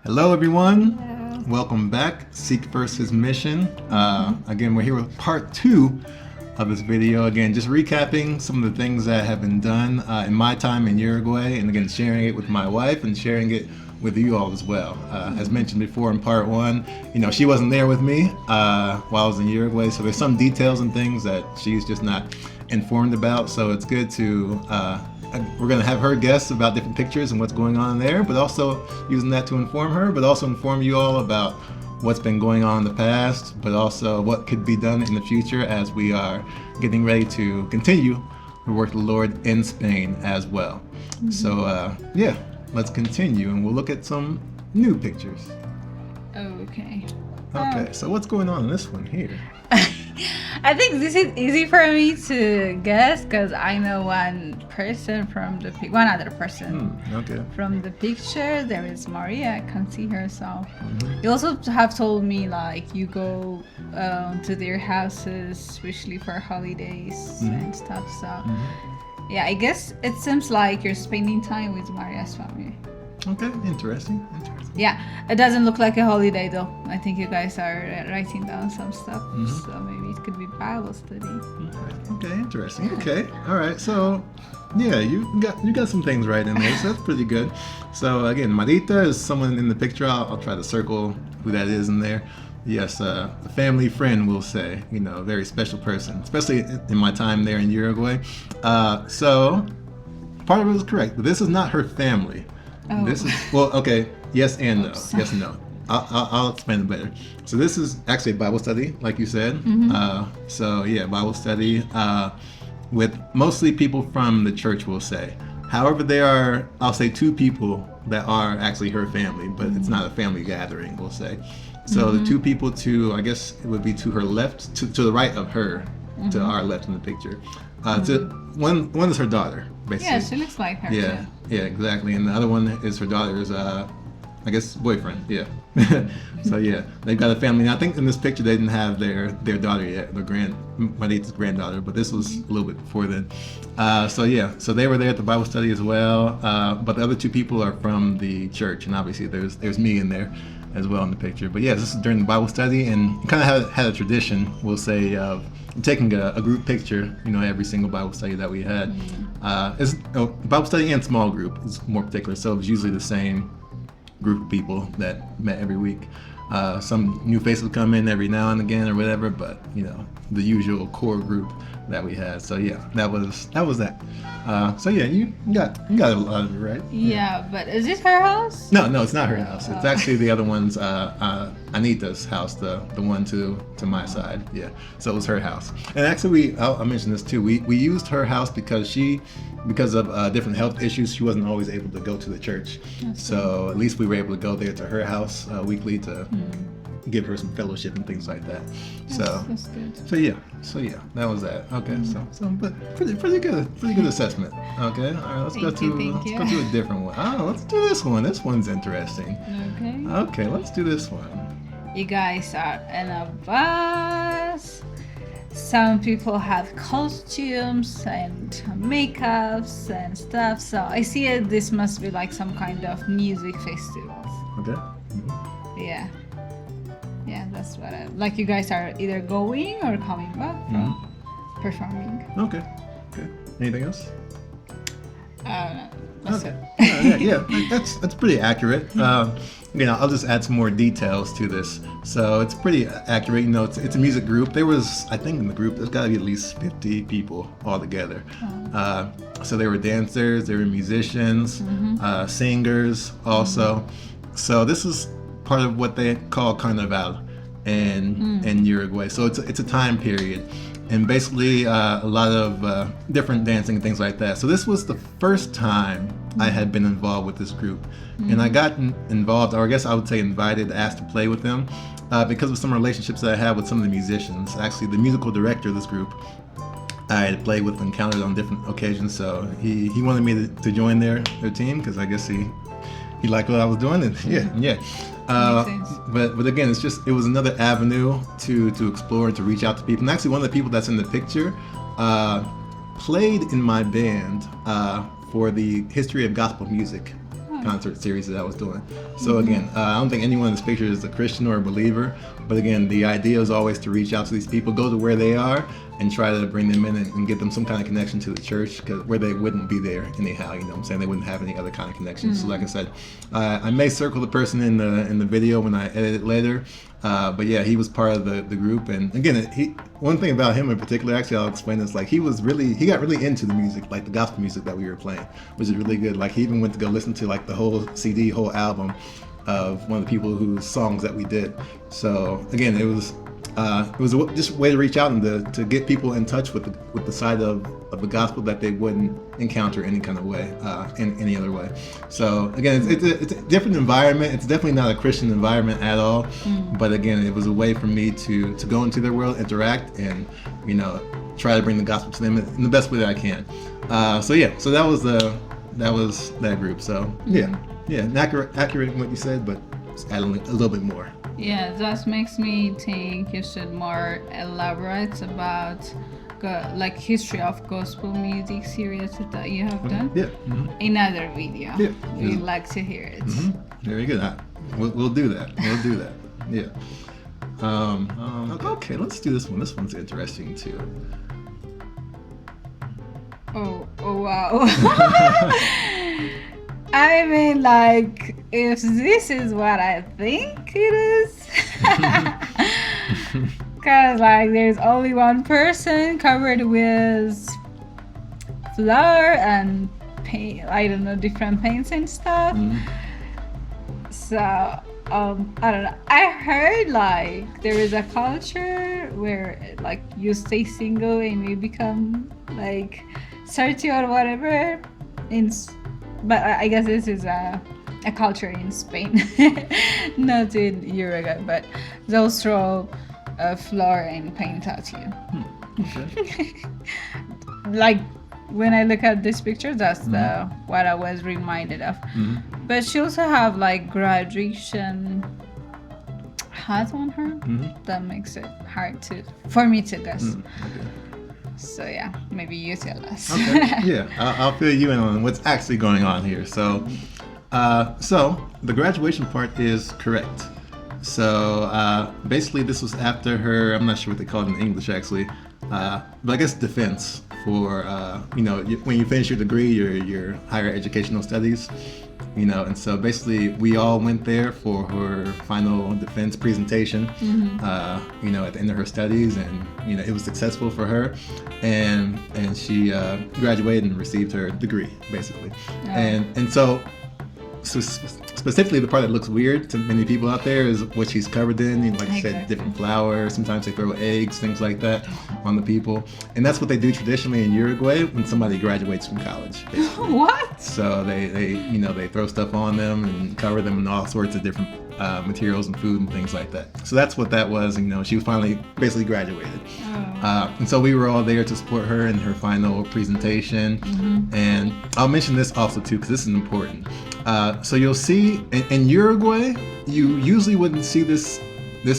Hello, everyone. Hello. Welcome back. Seek First His Mission. Again, we're here with part 2 of this video. Again, just recapping some of the things that have been done in my time in Uruguay, and again, sharing it with my wife and sharing it with you all as well. As mentioned before in part 1, she wasn't there with me while I was in Uruguay, so there's some details and things that she's just not informed about. So it's good to we're going to have her guess about different pictures and what's going on there, but also using that to inform her, but also inform you all about what's been going on in the past, but also what could be done in the future as we are getting ready to continue the work of the Lord in Spain as well. So let's continue and we'll look at some new pictures. Okay. Okay, so what's going on in this one here? I think this is easy for me to guess because I know one other person Okay. from the picture. There is Maria. I can see her. So you also have told me like you go to their houses, especially for holidays and stuff. So yeah, I guess it seems like you're spending time with Maria's family. Okay, interesting. Yeah, it doesn't look like a holiday though. I think you guys are writing down some stuff, so maybe it could be Bible study. Okay, interesting. Okay, all right. So, yeah, you got some things right in there, so that's pretty good. So again, Marita is someone in the picture. I'll try to circle who that is in there. Yes, a family friend, we'll say. A very special person, especially in my time there in Uruguay. So part of it is correct, but this is not her family. Oh. This is okay. Yes and no. Yes and no. I'll explain it better. So this is actually a Bible study, like you said. Bible study with mostly people from the church, we'll say. However, there are, I'll say, 2 people that are actually her family, but it's not a family gathering, we'll say. So the 2 people I guess it would be to her left, to the right of her, to our left in the picture. One is her daughter, basically. Yeah, she looks like her. Yeah, too. yeah, exactly. And the other one is her daughter's, I guess, boyfriend. Yeah. So yeah, they've got a family. Now, I think in this picture they didn't have their daughter yet, Marita's granddaughter, but this was a little bit before then. So they were there at the Bible study as well. But the other 2 people are from the church, and obviously there's me in there as well in the picture. But yeah, this is during the Bible study, and kind of had a tradition, we'll say, of taking a group picture, every single Bible study that we had. It's Bible study and small group is more particular, so it was usually the same group of people that met every week. Some new faces would come in every now and again or whatever, but the usual core group that we had. So yeah, that was that. So yeah, you got a lot of it right. Yeah, but is this her house? No, it's not her house. It's actually the other one's, Anita's house, the one to my side. Yeah, so it was her house. And actually, I'll mention this too. We used her house because of different health issues, she wasn't always able to go to the church. So at least we were able to go there to her house weekly to give her some fellowship and things like that. That's good. So yeah, that was that. Okay, but pretty good assessment. Okay, all right, let's go to a different one. Let's do this one. This one's interesting. Okay, let's do this one. You guys are in a bus. Some people have costumes and makeups and stuff. So I see it. This must be like some kind of music festival. Okay. Yeah, that's what like you guys are either going or coming back from performing. Okay. Anything else? That's it. Yeah, that's pretty accurate. I'll just add some more details to this. So it's pretty accurate. It's a music group. There was, I think, in the group, there's got to be at least 50 people all together. So there were dancers, there were musicians, singers also. So this is part of what they call Carnival in Uruguay. So it's a time period. And basically a lot of different dancing and things like that. So this was the first time I had been involved with this group. And I got involved, or I guess I would say invited, asked to play with them because of some relationships that I had with some of the musicians. Actually, the musical director of this group, I had played with and encountered on different occasions. So he wanted me to join their team because I guess he liked what I was doing. And yeah. But again, it was another avenue to explore and to reach out to people. And actually, one of the people that's in the picture played in my band for the history of gospel music concert series that I was doing. So again, I don't think anyone in this picture is a Christian or a believer, but again, the idea is always to reach out to these people, go to where they are, and try to bring them in and get them some kind of connection to the church, where they wouldn't be there anyhow. You know what I'm saying? They wouldn't have any other kind of connection. So like I said, I may circle the person in the video when I edit it later. But yeah, he was part of the group, and again, one thing about him in particular, actually, I'll explain this. Like, he got really into the music, like the gospel music that we were playing, which is really good. Like, he even went to go listen to like the whole CD, whole album of one of the people whose songs that we did. So again, it was just a way to reach out and to get people in touch with the side of the gospel that they wouldn't encounter any kind of way, in any other way. So again, it's a different environment. It's definitely not a Christian environment at all. But again, it was a way for me to go into their world, interact, and try to bring the gospel to them in the best way that I can. So that was that group. So accurate in what you said, but just add a little bit more. Yeah, that makes me think you should more elaborate about like history of gospel music series that you have done. Yeah. Another video. Yeah. We'd like to hear it. Very good. We'll do that. We'll do that. Yeah. Okay, let's do this one. This one's interesting too. Oh wow. I mean, like, if this is what I think it is, because like there's only one person covered with flour and paint, I don't know, different paints and stuff. So I don't know, I heard like there is a culture where like you stay single and you become like 30 or whatever but I guess this is a culture in Spain, not in Uruguay, but they'll throw flour and paint at you. Okay. Like, when I look at this picture, that's what I was reminded of. But she also have like graduation hat on her. That makes it hard for me to guess. Okay. So yeah, maybe you tell us. Okay. Yeah, I'll fill you in on what's actually going on here. So the graduation part is correct. So basically, this was after her. I'm not sure what they call it in English actually, but I guess defense for when you finish your degree, your higher educational studies. And so basically we all went there for her final defense presentation, at the end of her studies, and it was successful for her, and she graduated and received her degree basically. And so specifically the part that looks weird to many people out there is what she's covered in. Like I said, different flour. Sometimes they throw eggs, things like that, on the people. And that's what they do traditionally in Uruguay when somebody graduates from college. Basically. What? So they throw stuff on them and cover them in all sorts of different materials and food and things like that. So that's what that was. She was finally basically graduated. And so we were all there to support her in her final presentation. And I'll mention this also too, because this is important. So you'll see in Uruguay, you usually wouldn't see this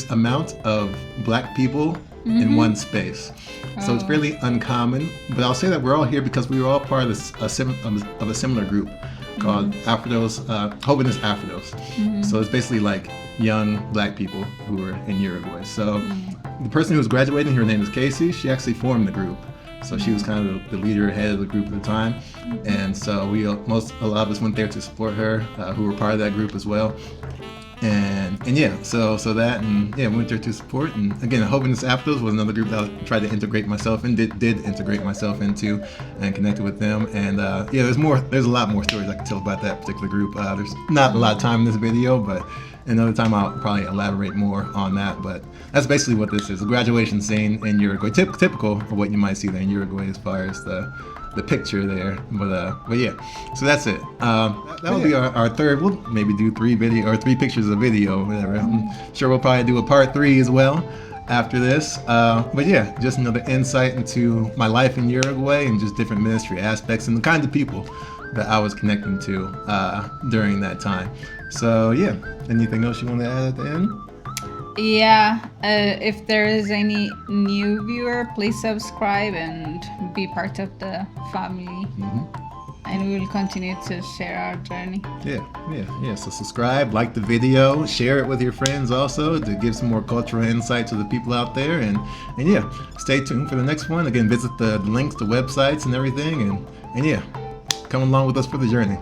amount of black people in one space. So it's fairly uncommon. But I'll say that we're all here because we were all part of a similar group called Afrodos, Jóvenes Afrodos. So it's basically like young black people who were in Uruguay. So the person who was graduating, her name is Casey. She actually formed the group. So she was kind of the leader, head of the group at the time. And so a lot of us went there to support her, who were part of that group as well. And we went there to support. And again, Jóvenes Afrodos was another group that I tried to integrate myself in, did integrate myself into, and connected with them. And there's a lot more stories I can tell about that particular group. There's not a lot of time in this video, but another time I'll probably elaborate more on that. But that's basically what this is, a graduation scene in Uruguay, typical of what you might see there in Uruguay as far as the picture there. But yeah, so that's it. That will be our third. We'll maybe do 3 pictures of video, whatever. I'm sure we'll probably do a part 3 as well after this. But yeah, just another insight into my life in Uruguay and just different ministry aspects and the kinds of people that I was connecting to during that time. So yeah, anything else you want to add at the end? Yeah, if there is any new viewer, please subscribe and be part of the family. And we will continue to share our journey. Yeah. So subscribe, like the video, share it with your friends also to give some more cultural insight to the people out there. And yeah, stay tuned for the next one. Again, visit the links, the websites and everything. And yeah, come along with us for the journey.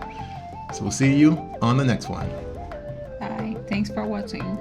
So we'll see you on the next one. Bye. Thanks for watching.